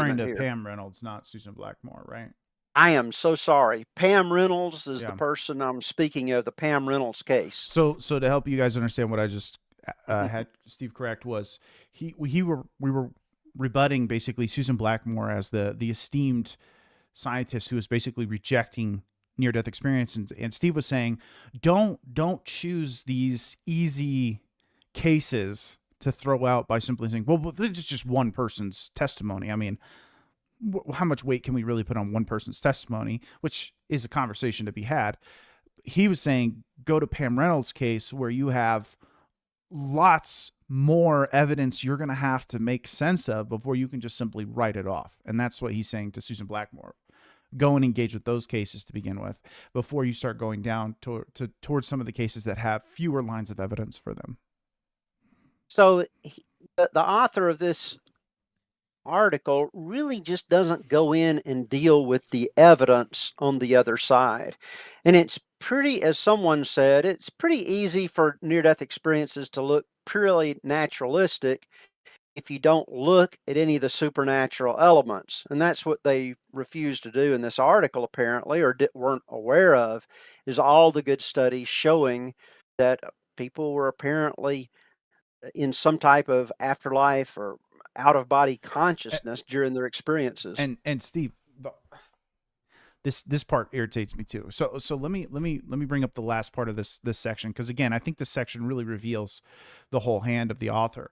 Referring to here. Pam Reynolds, not Susan Blackmore, right? I am so sorry. Pam Reynolds is the Yeah. person I'm speaking of, the Pam Reynolds case. So to help you guys understand what I just had Steve correct was we were rebutting basically Susan Blackmore as the esteemed scientist who was basically rejecting near death experience, and Steve was saying don't choose these easy cases to throw out by simply saying, well, this is just one person's testimony. I mean, how much weight can we really put on one person's testimony, which is a conversation to be had. He was saying go to Pam Reynolds' case where you have lots more evidence you're going to have to make sense of before you can just simply write it off. And that's what he's saying to Susan Blackmore. Go and engage with those cases to begin with before you start going down towards some of the cases that have fewer lines of evidence for them. So the author of this article really just doesn't go in and deal with the evidence on the other side. And it's pretty, as someone said, it's pretty easy for near death experiences to look purely naturalistic if you don't look at any of the supernatural elements. And that's what they refuse to do in this article, apparently, or weren't aware of, is all the good studies showing that people were apparently in some type of afterlife or out of body consciousness during their experiences. And Steve, this part irritates me too. So let me bring up the last part of this section, because again, I think this section really reveals the whole hand of the author.